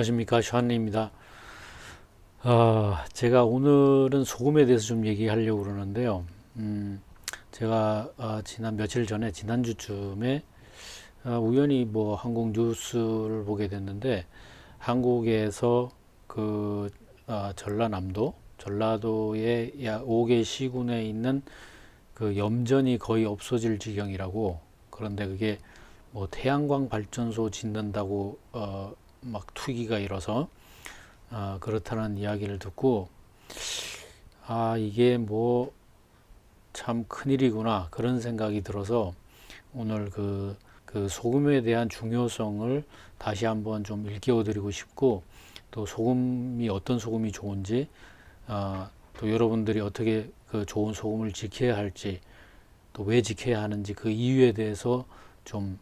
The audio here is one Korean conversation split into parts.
안녕하십니까, 샤안입니다. 제가 오늘은 소금에 대해서 좀 얘기하려고 그러는데요. 제가 지난 며칠 전에 지난주쯤에 우연히 뭐 한국 뉴스를 보게 됐는데, 한국에서 그 전라도의 약 5개 시군에 있는 그 염전이 거의 없어질 지경이라고. 그런데 그게 뭐 태양광 발전소 짓는다고 막 투기가 일어서 그렇다는 이야기를 듣고, 이게 뭐 참 큰일이구나 그런 생각이 들어서 오늘 그 소금에 대한 중요성을 다시 한번 좀 일깨워 드리고 싶고, 또 소금이 어떤 소금이 좋은지, 또 여러분들이 어떻게 그 좋은 소금을 지켜야 할지, 또 왜 지켜야 하는지 그 이유에 대해서 좀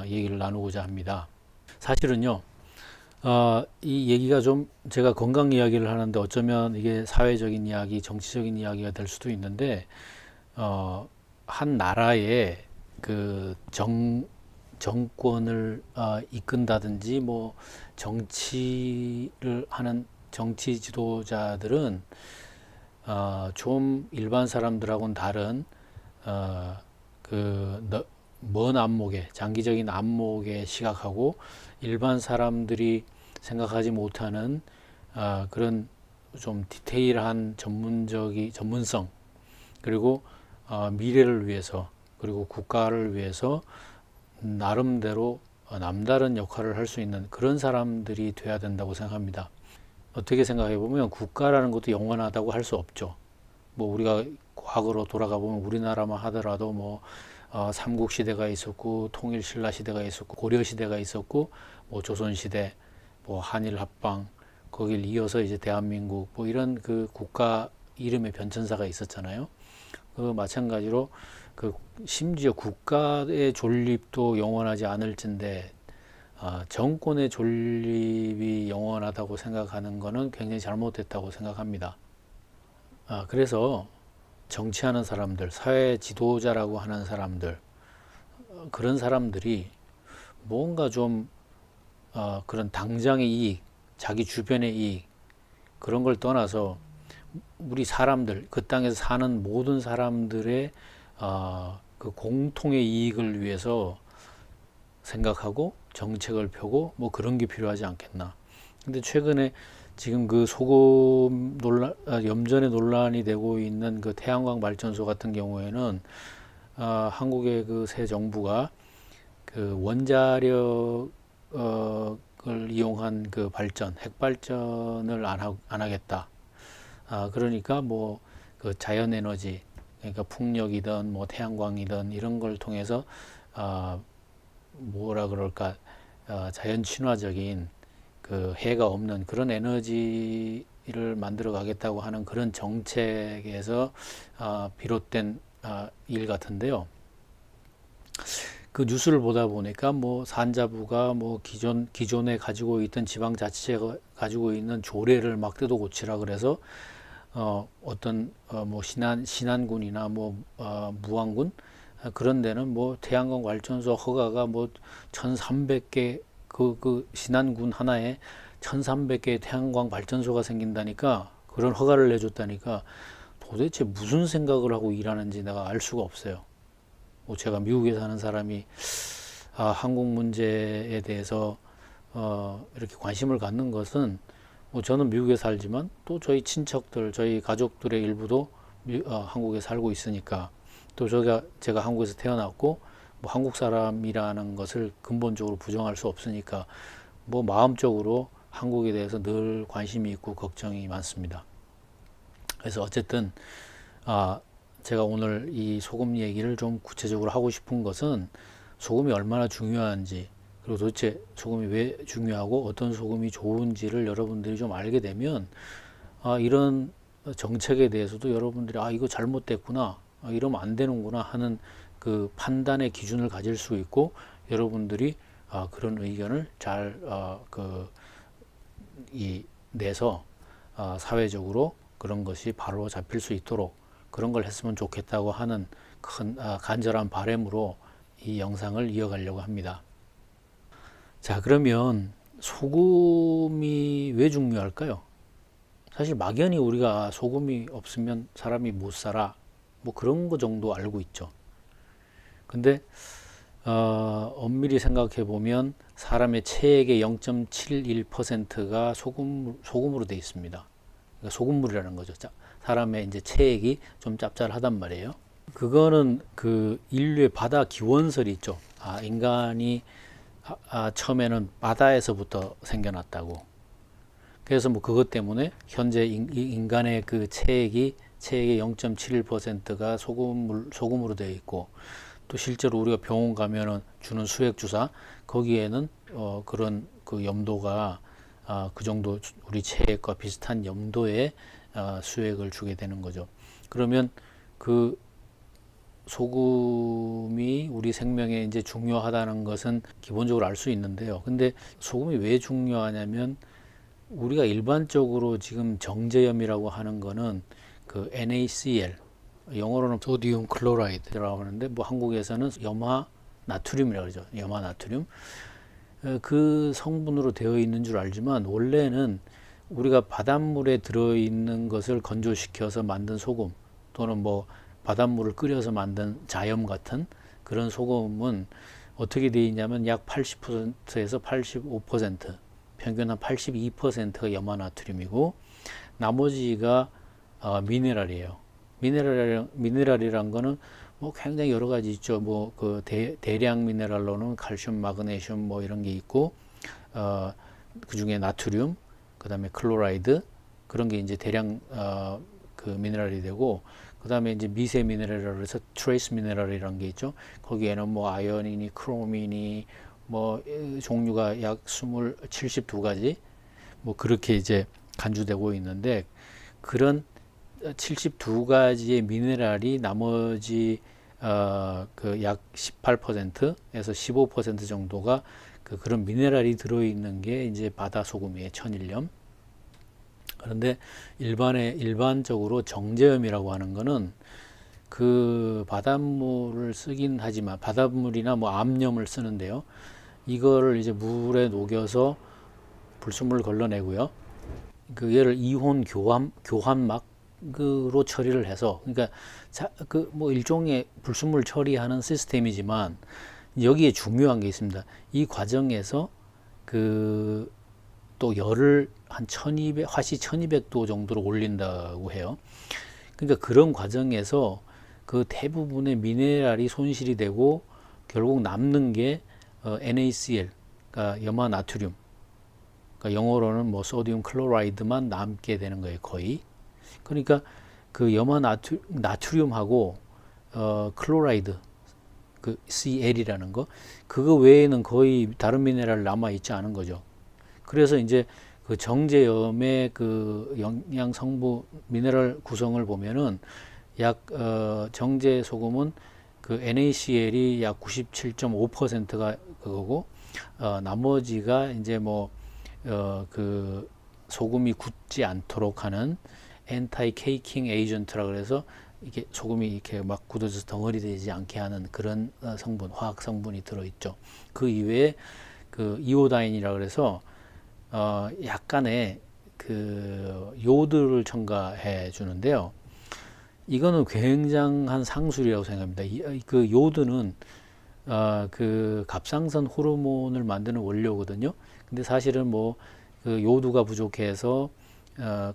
얘기를 나누고자 합니다. 사실은요, 이 얘기가 좀 제가 건강 이야기를 하는데 어쩌면 이게 사회적인 이야기, 정치적인 이야기가 될 수도 있는데, 한 나라의 그 정권을 이끈다든지 뭐 정치를 하는 정치 지도자들은 좀 일반 사람들하고는 다른 그먼 안목에, 장기적인 안목에 시각하고, 일반 사람들이 생각하지 못하는 그런 좀 디테일한 전문성, 그리고 미래를 위해서, 그리고 국가를 위해서 나름대로 남다른 역할을 할 수 있는 그런 사람들이 돼야 된다고 생각합니다. 어떻게 생각해 보면 국가라는 것도 영원하다고 할 수 없죠. 뭐 우리가 과거로 돌아가 보면 우리나라만 하더라도 뭐 삼국 시대가 있었고, 통일 신라 시대가 있었고, 고려 시대가 있었고, 뭐 조선 시대, 뭐 한일 합방, 거길 이어서 이제 대한민국, 뭐 이런 그 국가 이름의 변천사가 있었잖아요. 그 마찬가지로 그 심지어 국가의 존립도 영원하지 않을진데, 정권의 존립이 영원하다고 생각하는 것은 굉장히 잘못됐다고 생각합니다. 그래서 정치하는 사람들, 사회 지도자라고 하는 사람들, 그런 사람들이 뭔가 좀 그런 당장의 이익, 자기 주변의 이익, 그런 걸 떠나서 우리 사람들, 그 땅에서 사는 모든 사람들의 그 공통의 이익을 위해서 생각하고 정책을 펴고 뭐 그런 게 필요하지 않겠나. 근데 최근에 지금 그 소금 논란, 염전의 논란이 되고 있는 그 태양광 발전소 같은 경우에는 한국의 그 새 정부가 그 원자력을 이용한 그 발전, 핵 발전을 안 하겠다. 그러니까 뭐 그 자연 에너지, 그러니까 풍력이든 뭐 태양광이든 이런 걸 통해서 뭐라 그럴까, 자연 친화적인 그 해가 없는 그런 에너지를 만들어 가겠다고 하는 그런 정책에서 비롯된 일 같은데요. 그 뉴스를 보다 보니까 뭐 산자부가 뭐 기존에 가지고 있던 지방자치제가 가지고 있는 조례를 막 뜯어 고치라 그래서 어떤 뭐 신안군이나 뭐 무안군, 그런 데는 뭐 태양광 발전소 허가가 뭐 1,300개, 그 신안군 하나에 1,300개의 태양광 발전소가 생긴다니까, 그런 허가를 내줬다니까, 도대체 무슨 생각을 하고 일하는지 내가 알 수가 없어요. 뭐 제가 미국에 사는 사람이 한국 문제에 대해서 이렇게 관심을 갖는 것은, 뭐 저는 미국에 살지만 또 저희 친척들, 저희 가족들의 일부도 한국에 살고 있으니까, 또 제가 한국에서 태어났고 뭐 한국 사람이라는 것을 근본적으로 부정할 수 없으니까, 뭐 마음적으로 한국에 대해서 늘 관심이 있고 걱정이 많습니다. 그래서 어쨌든 제가 오늘 이 소금 얘기를 좀 구체적으로 하고 싶은 것은, 소금이 얼마나 중요한지, 그리고 도대체 소금이 왜 중요하고 어떤 소금이 좋은지를 여러분들이 좀 알게 되면, 이런 정책에 대해서도 여러분들이 이거 잘못됐구나, 이러면 안 되는구나 하는 그 판단의 기준을 가질 수 있고, 여러분들이 그런 의견을 잘 내서 사회적으로 그런 것이 바로 잡힐 수 있도록 그런 걸 했으면 좋겠다고 하는 큰 간절한 바람으로 이 영상을 이어가려고 합니다. 자, 그러면 소금이 왜 중요할까요? 사실 막연히 우리가 소금이 없으면 사람이 못 살아. 뭐 그런 거 정도 알고 있죠. 근데 엄밀히 생각해 보면 사람의 체액의 0.71%가 소금으로 되어 있습니다. 그러니까 소금물이라는 거죠. 사람의 이제 체액이 좀 짭짤하단 말이에요. 그거는 그 인류의 바다 기원설이 있죠. 인간이 처음에는 바다에서부터 생겨났다고. 그래서 뭐 그것 때문에 현재 인간의 그 체액의 0.71%가 소금으로 되어 있고, 또 실제로 우리가 병원 가면은 주는 수액 주사 거기에는 그런 그 염도가 그 정도 우리 체액과 비슷한 염도의 수액을 주게 되는 거죠. 그러면 그 소금이 우리 생명에 이제 중요하다는 것은 기본적으로 알 수 있는데요. 근데 소금이 왜 중요하냐면 우리가 일반적으로 지금 정제염이라고 하는 거는 그 NaCl, 영어로는 소디움 클로라이드라고 하는데 뭐 한국에서는 염화 나트륨이라고 그러죠. 염화 나트륨. 그 성분으로 되어 있는 줄 알지만 원래는 우리가 바닷물에 들어있는 것을 건조시켜서 만든 소금, 또는 뭐 바닷물을 끓여서 만든 자염 같은 그런 소금은 어떻게 되어 있냐면 약 80%에서 85%, 평균 한 82%가 염화 나트륨이고, 나머지가 미네랄이에요. 미네랄이란 거는 뭐 굉장히 여러 가지 있죠. 뭐 그 대량 미네랄로는 칼슘, 마그네슘 뭐 이런 게 있고, 그 중에 나트륨, 그 다음에 클로라이드, 그런 게 이제 대량 그 미네랄이 되고, 그 다음에 이제 미세 미네랄이라고 해서 트레이스 미네랄이라는 게 있죠. 거기에는 뭐 아연이니 크로민이 뭐 종류가 약 72가지 뭐 그렇게 이제 간주되고 있는데, 그런 72가지의 미네랄이 나머지 그 약 18%에서 15% 정도가 그런 미네랄이 들어있는 게 이제 바다 소금이에요. 천일염. 그런데 일반적으로 정제염이라고 하는 거는 그 바닷물을 쓰긴 하지만, 바닷물이나 뭐 암염을 쓰는데요. 이거를 이제 물에 녹여서 불순물을 걸러내고요. 그 얘를 이온 교환막으로 처리를 해서, 그러니까 그 뭐 일종의 불순물 처리하는 시스템이지만 여기에 중요한 게 있습니다. 이 과정에서 그 또 열을 한 1200, 화씨 1200도 정도로 올린다고 해요. 그러니까 그런 과정에서 그 대부분의 미네랄이 손실이 되고 결국 남는 게 NaCl, 그러니까 염화 나트륨, 그러니까 영어로는 뭐 소디움 클로라이드만 남게 되는 거예요, 거의. 그러니까 그 염화 나트륨하고 클로라이드, 그 Cl이라는 거, 그거 외에는 거의 다른 미네랄 남아 있지 않은 거죠. 그래서 이제 그 정제염의 그 영양 성분, 미네랄 구성을 보면은 약 정제 소금은 그 NaCl이 약 97.5%가 그거고, 나머지가 이제 뭐 그 소금이 굳지 않도록 하는 엔타이 케이킹 에이전트라 그래서 이게 소금이 이렇게 막 굳어져서 덩어리 되지 않게 하는 그런 성분, 화학 성분이 들어있죠. 그 이외에 그 이오다인이라 그래서 약간의 그 요드를 첨가해 주는데요. 이거는 굉장한 상술이라고 생각합니다. 그 요드는 그 갑상선 호르몬을 만드는 원료거든요. 근데 사실은 뭐 그 요드가 부족해서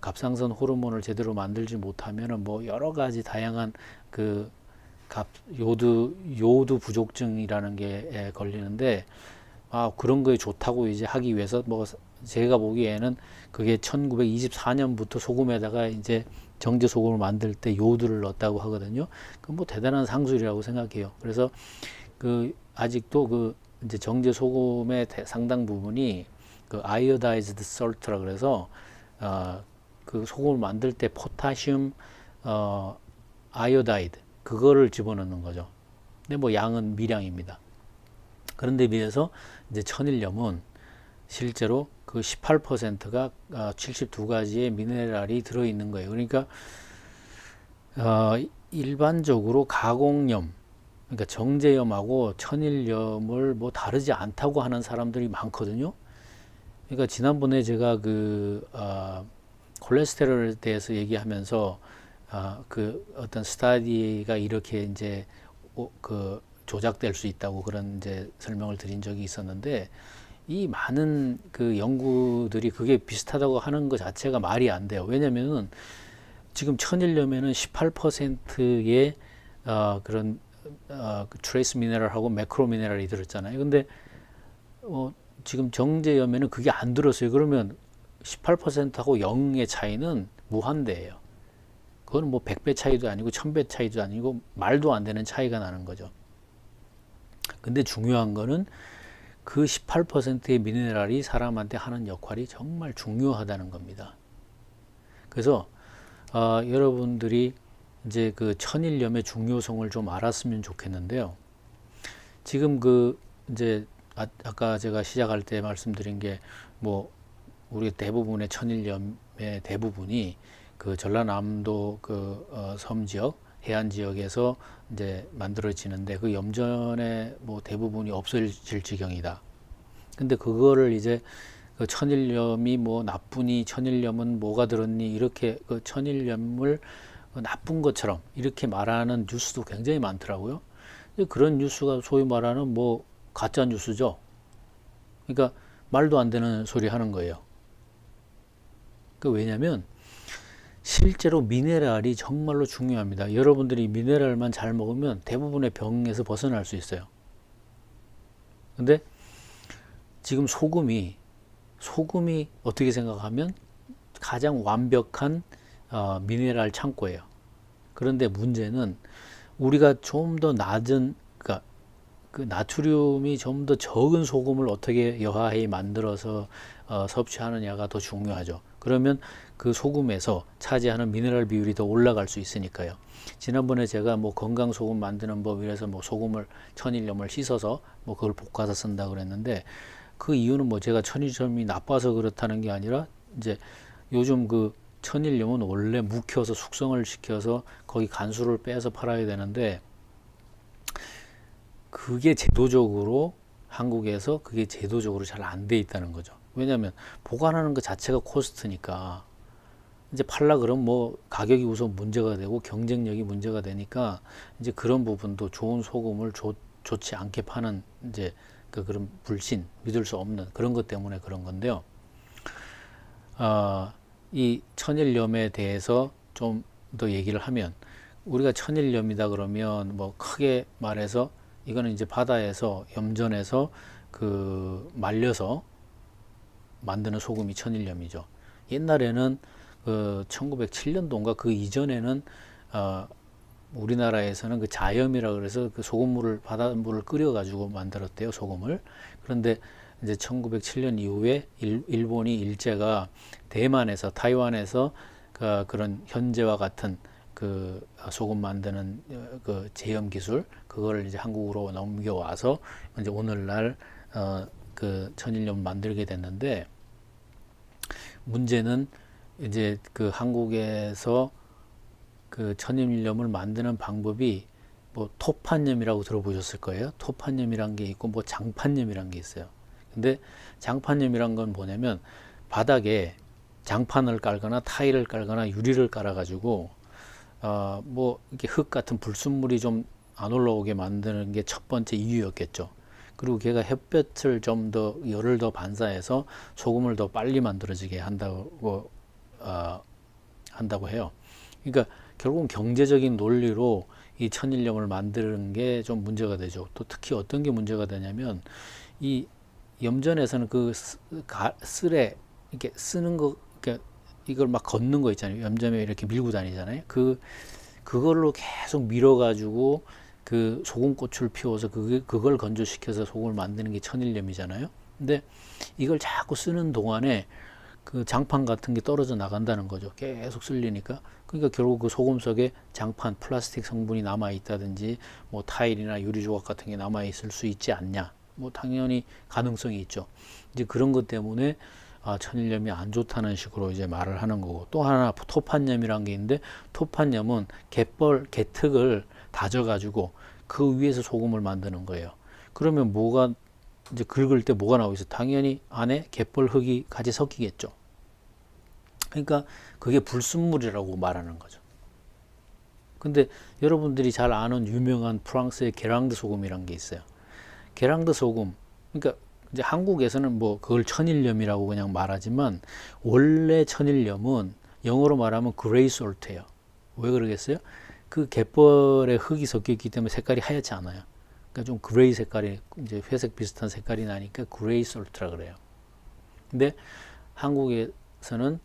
갑상선 호르몬을 제대로 만들지 못하면은 뭐 여러 가지 다양한 그 요드 부족증이라는 게 걸리는데, 그런 거에 좋다고 이제 하기 위해서 뭐 제가 보기에는 그게 1924년부터 소금에다가 이제 정제 소금을 만들 때 요드를 넣었다고 하거든요. 그 뭐 대단한 상술이라고 생각해요. 그래서 그 아직도 그 이제 정제 소금의 상당 부분이 그 아이오다이즈드 솔트라 그래서 그 소금을 만들 때 포타슘 아이오다이드 그거를 집어넣는 거죠. 근데 뭐 양은 미량입니다. 그런데 비해서 이제 천일염은 실제로 그 18%가 72가지의 미네랄이 들어있는 거예요. 그러니까 일반적으로 가공염, 그러니까 정제염하고 천일염을 뭐 다르지 않다고 하는 사람들이 많거든요. 그러니까 지난번에 제가 콜레스테롤에 대해서 얘기하면서 그 어떤 스타디가 이렇게 이제 그 조작될 수 있다고 그런 이제 설명을 드린 적이 있었는데, 이 많은 그 연구들이 그게 비슷하다고 하는 것 자체가 말이 안 돼요. 왜냐면은 지금 천일염에는 18%의 그런 트레이스 미네랄하고 매크로 미네랄이 들었잖아요. 근데 지금 정제염에는 그게 안 들었어요. 그러면 18%하고 0의 차이는 무한대예요. 그거는 뭐 100배 차이도 아니고 1000배 차이도 아니고 말도 안 되는 차이가 나는 거죠. 근데 중요한 거는 그 18%의 미네랄이 사람한테 하는 역할이 정말 중요하다는 겁니다. 그래서 여러분들이 이제 그 천일염의 중요성을 좀 알았으면 좋겠는데요. 지금 이제 아까 제가 시작할 때 말씀드린 게 뭐 우리 대부분의 천일염의 대부분이 그 전라남도 섬 지역, 해안 지역에서 이제 만들어지는데, 그 염전의 뭐 대부분이 없어질 지경이다. 근데 그거를 이제 그 천일염이 뭐 나쁘니, 천일염은 뭐가 들었니, 이렇게 그 천일염을 나쁜 것처럼 이렇게 말하는 뉴스도 굉장히 많더라고요. 그런 뉴스가 소위 말하는 뭐 가짜 뉴스죠. 그러니까 말도 안 되는 소리 하는 거예요. 왜냐면 실제로 미네랄이 정말로 중요합니다. 여러분들이 미네랄만 잘 먹으면 대부분의 병에서 벗어날 수 있어요. 근데 지금 소금이 어떻게 생각하면 가장 완벽한 미네랄 창고예요. 그런데 문제는 우리가 좀 더 낮은, 그러니까 그 나트륨이 좀 더 적은 소금을 어떻게 여하에 만들어서 섭취하느냐가 더 중요하죠. 그러면 그 소금에서 차지하는 미네랄 비율이 더 올라갈 수 있으니까요. 지난번에 제가 뭐 건강 소금 만드는 법이라서 뭐 소금을, 천일염을 씻어서 뭐 그걸 볶아서 쓴다 그랬는데, 그 이유는 뭐 제가 천일염이 나빠서 그렇다는 게 아니라, 이제 요즘 그 천일염은 원래 묵혀서 숙성을 시켜서 거기 간수를 빼서 팔아야 되는데, 그게 제도적으로 한국에서 그게 제도적으로 잘 안 돼 있다는 거죠. 왜냐하면 보관하는 것 자체가 코스트니까, 이제 팔라 그러면 뭐 가격이 우선 문제가 되고 경쟁력이 문제가 되니까, 이제 그런 부분도 좋은 소금을 좋지 않게 파는, 이제 그런 불신, 믿을 수 없는 그런 것 때문에 그런 건데요. 이 천일염에 대해서 좀 더 얘기를 하면, 우리가 천일염이다 그러면 뭐 크게 말해서 이거는 이제 바다에서 염전에서 말려서 만드는 소금이 천일염이죠. 옛날에는 1907년도인가 그 이전에는 우리나라에서는 그 자염이라 그래서 그 소금물을, 바닷물을 끓여 가지고 만들었대요, 소금을. 그런데 이제 1907년 이후에 일본이 일제가 대만에서, 타이완에서 그런 현재와 같은 그 소금 만드는 그 제염 기술, 그거를 이제 한국으로 넘겨와서 이제 오늘날 그 천일염 만들게 됐는데, 문제는 이제 그 한국에서 그 천일염을 만드는 방법이 뭐 토판염이라고 들어보셨을 거예요. 토판염이란 게 있고 뭐 장판염이란 게 있어요. 근데 장판염이란 건 뭐냐면, 바닥에 장판을 깔거나 타일을 깔거나 유리를 깔아 가지고 뭐 이렇게 흙 같은 불순물이 좀 안 올라오게 만드는 게 첫 번째 이유였겠죠. 그리고 걔가 햇볕을 좀 더, 열을 더 반사해서 소금을 더 빨리 만들어지게 한다고 해요. 그러니까 결국은 경제적인 논리로 이 천일염을 만드는 게 좀 문제가 되죠. 또 특히 어떤 게 문제가 되냐면, 이 염전에서는 그 쓸에 이렇게 쓰는 거, 그러니까 이걸 막 걷는 거 있잖아요. 염전에 이렇게 밀고 다니잖아요. 그걸로 계속 밀어가지고 그 소금꽃을 피워서 그걸 건조시켜서 소금을 만드는 게 천일염이잖아요. 근데 이걸 자꾸 쓰는 동안에 그 장판 같은 게 떨어져 나간다는 거죠. 계속 쓸리니까. 그러니까 결국 그 소금 속에 장판, 플라스틱 성분이 남아 있다든지 뭐 타일이나 유리 조각 같은 게 남아 있을 수 있지 않냐. 뭐 당연히 가능성이 있죠. 이제 그런 것 때문에 천일염이 안 좋다는 식으로 이제 말을 하는 거고, 또 하나 토판염이라는 게 있는데, 토판염은 개특을 다져가지고 그 위에서 소금을 만드는 거예요. 그러면 뭐가 이제 긁을 때 뭐가 나오겠어요? 당연히 안에 갯벌 흙이 같이 섞이겠죠. 그러니까 그게 불순물이라고 말하는 거죠. 근데 여러분들이 잘 아는 유명한 프랑스의 게랑드 소금이란 게 있어요. 게랑드 소금, 그러니까 이제 한국에서는 뭐 그걸 천일염이라고 그냥 말하지만 원래 천일염은 영어로 말하면 그레이 솔트예요. 왜 그러겠어요? 그 갯벌에 흙이 섞여 있기 때문에 색깔이 하얗지 않아요. 그러니까 좀 그레이 색깔이, 이제 회색 비슷한 색깔이 나니까 그레이 솔트라 그래요. 근데 한국에서는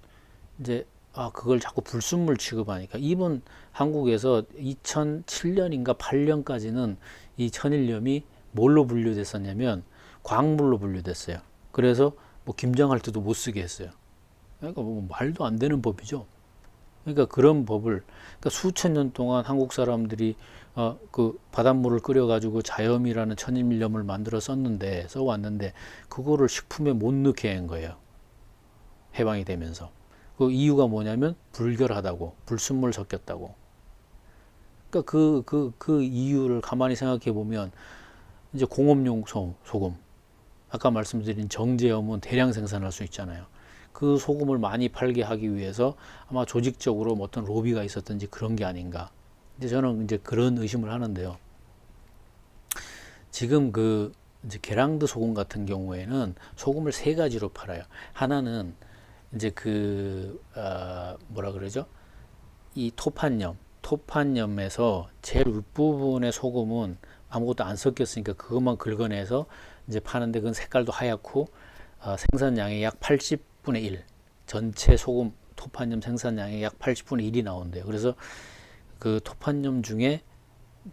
이제 그걸 자꾸 불순물 취급하니까, 이번 한국에서 2007년인가 8년까지는 이 천일염이 뭘로 분류됐었냐면 광물로 분류됐어요. 그래서 뭐 김장할 때도 못 쓰게 했어요. 그러니까 뭐 말도 안 되는 법이죠. 그러니까 그런 법을, 그러니까 수천 년 동안 한국 사람들이 그 바닷물을 끓여가지고 자염이라는 천일염을 만들어 써왔는데 그거를 식품에 못 넣게 한 거예요. 해방이 되면서. 그 이유가 뭐냐면 불결하다고, 불순물 섞였다고. 그러니까 그 이유를 가만히 생각해 보면, 이제 공업용 소금, 아까 말씀드린 정제염은 대량 생산할 수 있잖아요. 그 소금을 많이 팔게 하기 위해서 아마 조직적으로 뭐 어떤 로비가 있었든지 그런 게 아닌가. 이제 저는 이제 그런 의심을 하는데요. 지금 그 이제 게랑드 소금 같은 경우에는 소금을 세 가지로 팔아요. 하나는 이제 뭐라 그러죠? 이 토판염에서 제일 윗부분의 소금은 아무것도 안 섞였으니까 그것만 긁어내서 이제 파는데, 그건 색깔도 하얗고 생산량의 약 80분의 1, 전체 소금 토판염 생산량의 약 80분의 1이 나온대요. 그래서 그 토판염 중에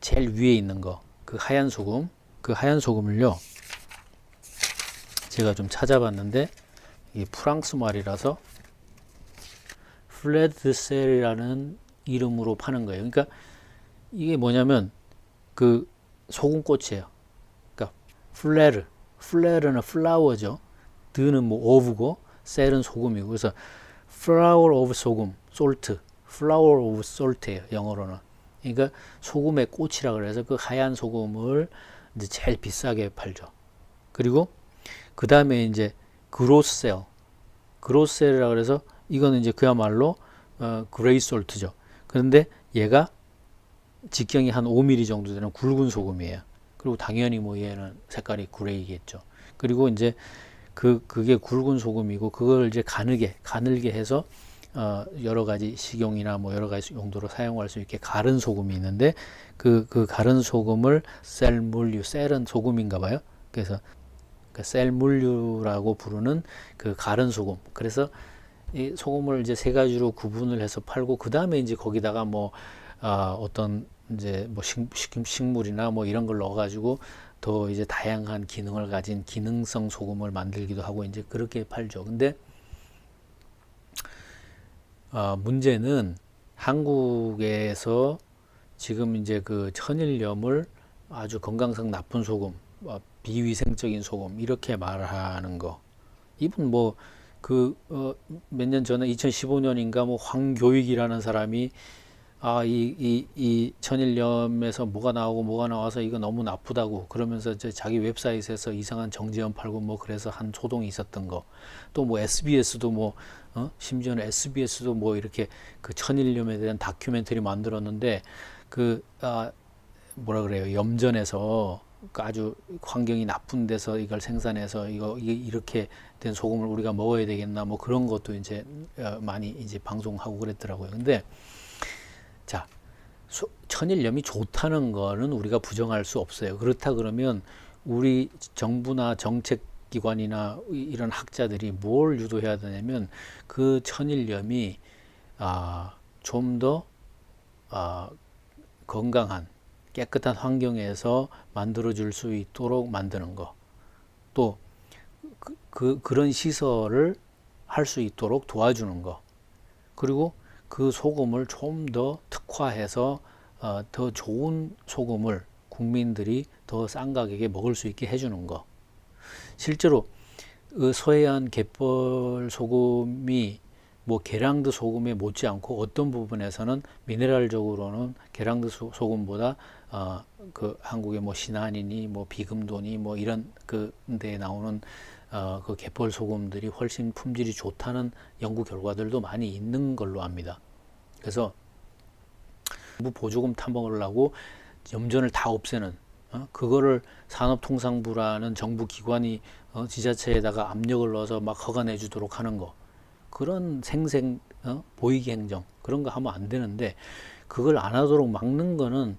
제일 위에 있는 거, 그 하얀 소금을요, 제가 좀 찾아봤는데 이 프랑스 말이라서 플레드셀이라는 이름으로 파는 거예요. 그러니까 이게 뭐냐면 그 소금꽃이에요. 그러니까 플레르는 플라워죠. 드는 뭐 오브고 셀은 소금이고, 그래서 flower of 소금, salt, flower of salt예요, 영어로는. 그러니까 소금의 꽃이라 그래서 그 하얀 소금을 이제 제일 비싸게 팔죠. 그리고 그 다음에 이제 그로셀이라 그래서 이거는 이제 그야말로 그레이 솔트죠. 그런데 얘가 직경이 한 5mm 정도 되는 굵은 소금이에요. 그리고 당연히 뭐 얘는 색깔이 그레이겠죠. 그리고 이제 그게 굵은 소금이고, 그걸 이제 가늘게 해서 여러 가지 식용이나 뭐 여러 가지 용도로 사용할 수 있게 가른 소금이 있는데, 그 가른 소금을 셀은 소금인가 봐요. 그래서 셀물류라고 부르는 그 가른 소금. 그래서 이 소금을 이제 세 가지로 구분을 해서 팔고, 그 다음에 이제 거기다가 뭐 어떤 이제 뭐 식물이나 뭐 이런 걸 넣어가지고 더 이제 다양한 기능을 가진 기능성 소금을 만들기도 하고 이제 그렇게 팔죠. 근데 문제는 한국에서 지금 이제 그 천일염을 아주 건강상 나쁜 소금, 비위생적인 소금 이렇게 말하는 거. 이분 뭐 몇 년 전에 2015년인가 뭐 황교익이라는 사람이 이 천일염에서 뭐가 나와서 이거 너무 나쁘다고 그러면서 자기 웹사이트에서 이상한 정제염 팔고 뭐 그래서 한 소동이 있었던 거. 또 뭐 SBS도 뭐 심지어는 SBS도 뭐 이렇게 그 천일염에 대한 다큐멘터리 만들었는데, 뭐라 그래요, 염전에서 아주 환경이 나쁜 데서 이걸 생산해서 이게 이렇게 된 소금을 우리가 먹어야 되겠나 뭐 그런 것도 이제 많이 이제 방송하고 그랬더라고요. 근데 자, 천일염이 좋다는 거는 우리가 부정할 수 없어요. 그렇다 그러면 우리 정부나 정책기관이나 이런 학자들이 뭘 유도해야 되냐면, 그 천일염이 좀 더 건강한 깨끗한 환경에서 만들어질 수 있도록 만드는 거, 또 그런 시설을 할 수 있도록 도와주는 거, 그리고 그 소금을 좀 더 특화해서 더 좋은 소금을 국민들이 더 싼 가격에 먹을 수 있게 해주는 거. 실제로 서해안 갯벌 소금이 뭐 게랑드 소금에 못지않고 어떤 부분에서는 미네랄적으로는 게랑드 소금보다 그 한국의 뭐 신한이니 뭐 비금도니 뭐 이런 그 데에 나오는 그 갯벌 소금들이 훨씬 품질이 좋다는 연구 결과들도 많이 있는 걸로 압니다. 그래서 정부 보조금 타먹을 하고 염전을 다 없애는 그거를 산업통상부라는 정부 기관이 지자체에다가 압력을 넣어서 막 허가내 주도록 하는 거, 그런 생생 보이기 행정 그런 거 하면 안 되는데, 그걸 안 하도록 막는 거는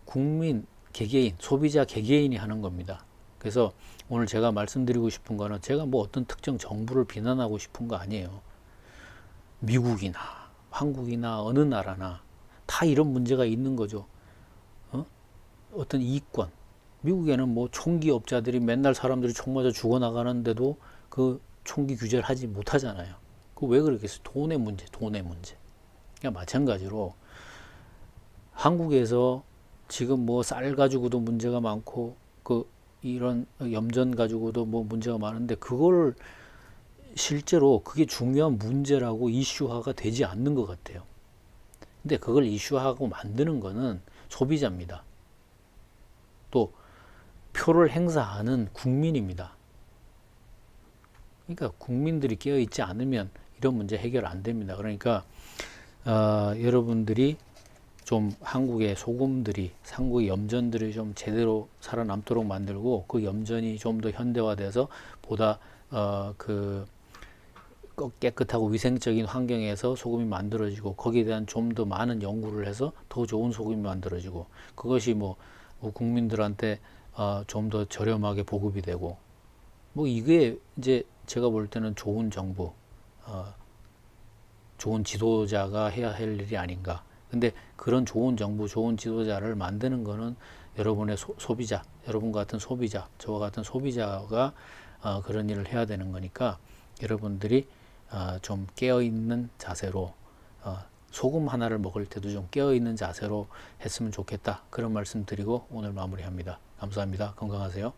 국민 개개인, 소비자 개개인이 하는 겁니다. 그래서 오늘 제가 말씀드리고 싶은 거는, 제가 뭐 어떤 특정 정부를 비난하고 싶은 거 아니에요. 미국이나 한국이나 어느 나라나 다 이런 문제가 있는 거죠. 어떤 이익권, 미국에는 뭐 총기업자들이 맨날 사람들이 총 맞아 죽어나가는데도 그 총기 규제를 하지 못하잖아요. 그 왜 그러겠어요? 돈의 문제, 돈의 문제. 그러니까 마찬가지로 한국에서 지금 뭐 쌀 가지고도 문제가 많고 그 이런 염전 가지고도 뭐 문제가 많은데, 그걸 실제로 그게 중요한 문제라고 이슈화가 되지 않는 것 같아요. 근데 그걸 이슈화하고 만드는 거는 소비자입니다. 또 표를 행사하는 국민입니다. 그러니까 국민들이 깨어있지 않으면 이런 문제 해결 안 됩니다. 그러니까 여러분들이 좀 한국의 소금들이, 한국의 염전들이 좀 제대로 살아남도록 만들고, 그 염전이 좀 더 현대화돼서 보다 그 깨끗하고 위생적인 환경에서 소금이 만들어지고, 거기에 대한 좀 더 많은 연구를 해서 더 좋은 소금이 만들어지고, 그것이 뭐 국민들한테 좀 더 저렴하게 보급이 되고, 뭐 이게 이제 제가 볼 때는 좋은 정부, 좋은 지도자가 해야 할 일이 아닌가. 근데 그런 좋은 정부, 좋은 지도자를 만드는 거는 여러분의 소비자, 여러분 같은 소비자, 저와 같은 소비자가 그런 일을 해야 되는 거니까, 여러분들이 좀 깨어있는 자세로, 소금 하나를 먹을 때도 좀 깨어있는 자세로 했으면 좋겠다, 그런 말씀 드리고 오늘 마무리합니다. 감사합니다. 건강하세요.